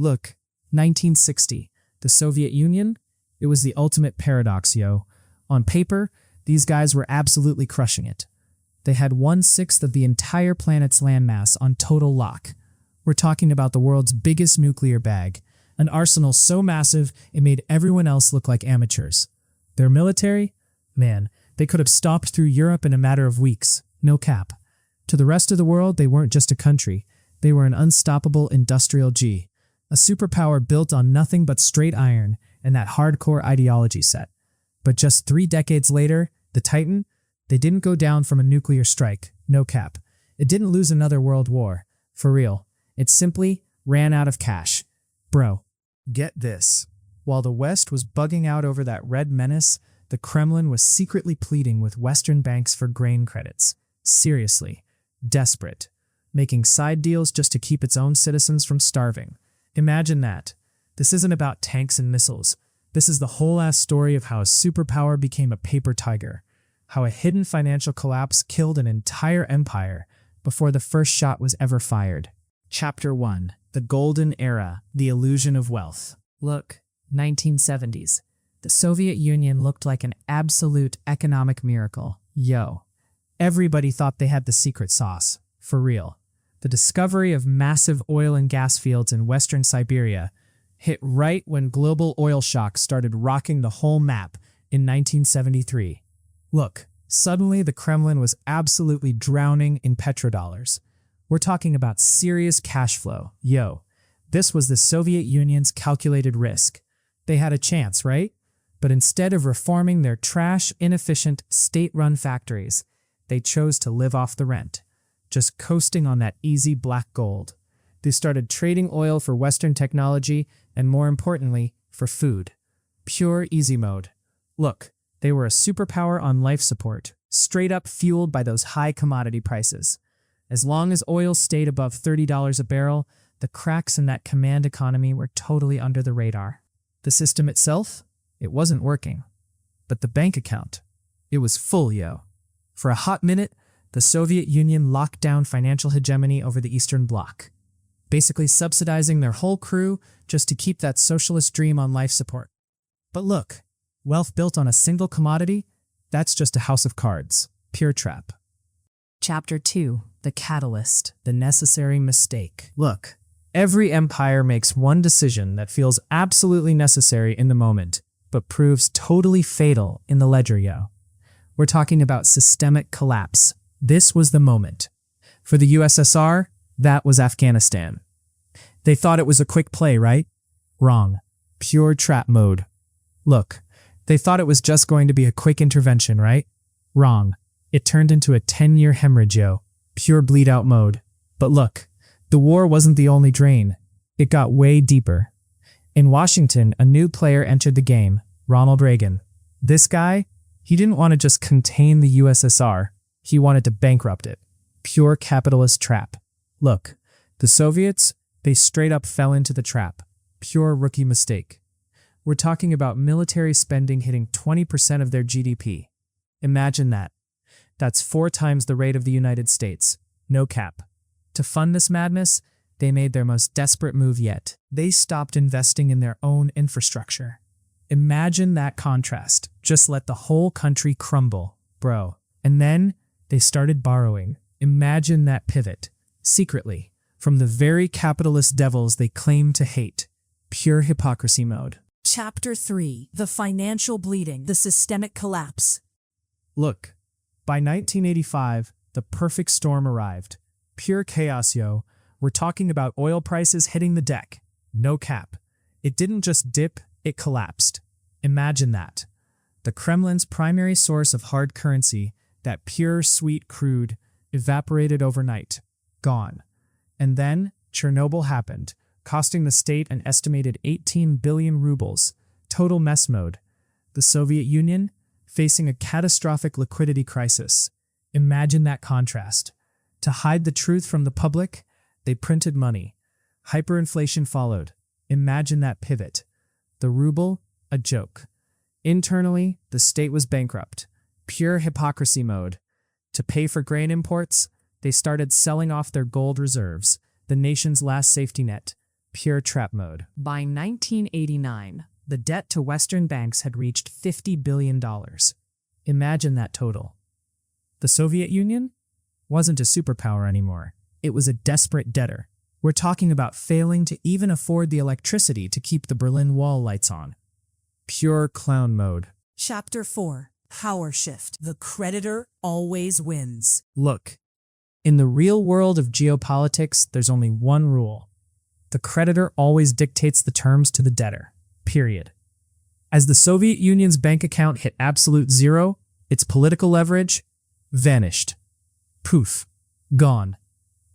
Look, 1960, the Soviet Union? It was the ultimate paradox, yo. On paper, these guys were absolutely crushing it. They had 1/6 of the entire planet's landmass on total lock. We're talking about the world's biggest nuclear bag, an arsenal so massive it made everyone else look like amateurs. Their military? Man, they could have stomped through Europe in a matter of weeks, no cap. To the rest of the world, they weren't just a country. They were an unstoppable industrial G, a superpower built on nothing but straight iron and that hardcore ideology set. But just 3 decades later, the Titan, they didn't go down from a nuclear strike, no cap. It didn't lose another world war, for real. It simply ran out of cash. Bro, get this. While the West was bugging out over that red menace, the Kremlin was secretly pleading with Western banks for grain credits. Seriously, desperate. Making side deals just to keep its own citizens from starving. Imagine that. This isn't about tanks and missiles. This is the whole-ass story of how a superpower became a paper tiger. How a hidden financial collapse killed an entire empire before the first shot was ever fired. Chapter 1. The Golden Era, the Illusion of Wealth. Look, 1970s. The Soviet Union looked like an absolute economic miracle. Yo. Everybody thought they had the secret sauce. For real. The discovery of massive oil and gas fields in Western Siberia hit right when global oil shocks started rocking the whole map in 1973. Look, suddenly the Kremlin was absolutely drowning in petrodollars. We're talking about serious cash flow. Yo, this was the Soviet Union's calculated risk. They had a chance, right? But instead of reforming their trash, inefficient, state-run factories, they chose to live off the rent, just coasting on that easy black gold. They started trading oil for Western technology and, more importantly, for food. Pure easy mode. Look, they were a superpower on life support, straight up fueled by those high commodity prices. As long as oil stayed above $30 a barrel, the cracks in that command economy were totally under the radar. The system itself? It wasn't working. But the bank account? It was full, yo. For a hot minute, the Soviet Union locked down financial hegemony over the Eastern Bloc, basically subsidizing their whole crew just to keep that socialist dream on life support. But look, wealth built on a single commodity? That's just a house of cards. Pure trap. Chapter 2. The Catalyst, the Necessary Mistake. Look, every empire makes one decision that feels absolutely necessary in the moment, but proves totally fatal in the ledger, yo. We're talking about systemic collapse. This was the moment. For the USSR, that was Afghanistan. They thought it was a quick play, right? Wrong. Pure trap mode. Look, they thought it was just going to be a quick intervention, right? Wrong. It turned into a 10-year hemorrhage, yo. Pure bleed-out mode. But look, the war wasn't the only drain. It got way deeper. In Washington, a new player entered the game, Ronald Reagan. This guy, he didn't want to just contain the USSR. He wanted to bankrupt it. Pure capitalist trap. Look, the Soviets, they straight up fell into the trap. Pure rookie mistake. We're talking about military spending hitting 20% of their GDP. Imagine that. That's 4 times the rate of the United States. No cap. To fund this madness, they made their most desperate move yet. They stopped investing in their own infrastructure. Imagine that contrast. Just let the whole country crumble, bro. And then they started borrowing. Imagine that pivot. Secretly, from the very capitalist devils they claim to hate. Pure hypocrisy mode. Chapter 3. The Financial Bleeding, the Systemic Collapse. Look, by 1985, the perfect storm arrived. Pure chaos, yo. We're talking about oil prices hitting the deck. No cap. It didn't just dip, it collapsed. Imagine that. The Kremlin's primary source of hard currency, that pure, sweet crude, evaporated overnight. Gone. And then, Chernobyl happened, costing the state an estimated 18 billion rubles. Total mess mode. The Soviet Union, facing a catastrophic liquidity crisis. Imagine that contrast. To hide the truth from the public, they printed money. Hyperinflation followed. Imagine that pivot. The ruble, a joke. Internally, the state was bankrupt. Pure hypocrisy mode. To pay for grain imports, they started selling off their gold reserves, the nation's last safety net. Pure trap mode. By 1989, the debt to Western banks had reached $50 billion. Imagine that total. The Soviet Union wasn't a superpower anymore. It was a desperate debtor. We're talking about failing to even afford the electricity to keep the Berlin Wall lights on. Pure clown mode. Chapter 4. Power Shift. The creditor always wins. Look, in the real world of geopolitics, there's only one rule. The creditor always dictates the terms to the debtor. Period. As the Soviet Union's bank account hit absolute zero, its political leverage vanished. Poof. Gone.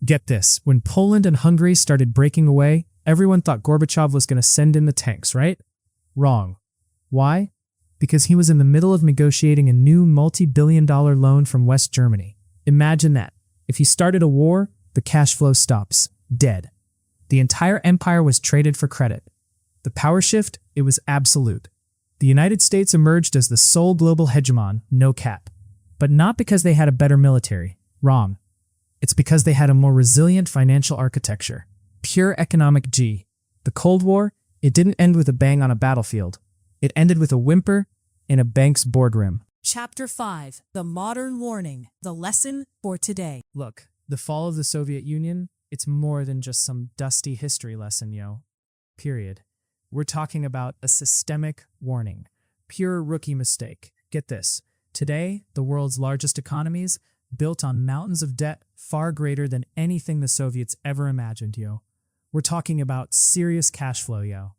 Get this, when Poland and Hungary started breaking away, everyone thought Gorbachev was going to send in the tanks, right? Wrong. Why? Because he was in the middle of negotiating a new multi-billion-dollar loan from West Germany. Imagine that. If he started a war, the cash flow stops. Dead. The entire empire was traded for credit. The power shift, it was absolute. The United States emerged as the sole global hegemon, no cap. But not because they had a better military. Wrong. It's because they had a more resilient financial architecture. Pure economic G. The Cold War, it didn't end with a bang on a battlefield. It ended with a whimper in a bank's boardroom. Chapter 5. The Modern Warning. The Lesson for Today. Look, the fall of the Soviet Union, it's more than just some dusty history lesson, yo. Period. We're talking about a systemic warning. Pure rookie mistake. Get this. Today, the world's largest economies, built on mountains of debt far greater than anything the Soviets ever imagined, yo. We're talking about serious cash flow, yo.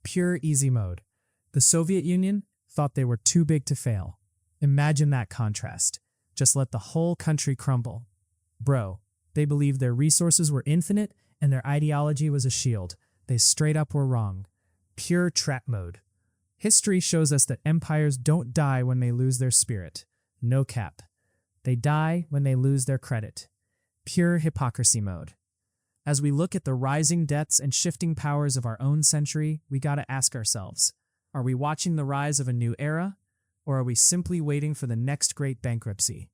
Pure easy mode. The Soviet Union thought they were too big to fail. Imagine that contrast. Just let the whole country crumble. Bro, they believed their resources were infinite and their ideology was a shield. They straight up were wrong. Pure trap mode. History shows us that empires don't die when they lose their spirit. No cap. They die when they lose their credit. Pure hypocrisy mode. As we look at the rising debts and shifting powers of our own century, we gotta ask ourselves, are we watching the rise of a new era, or are we simply waiting for the next great bankruptcy?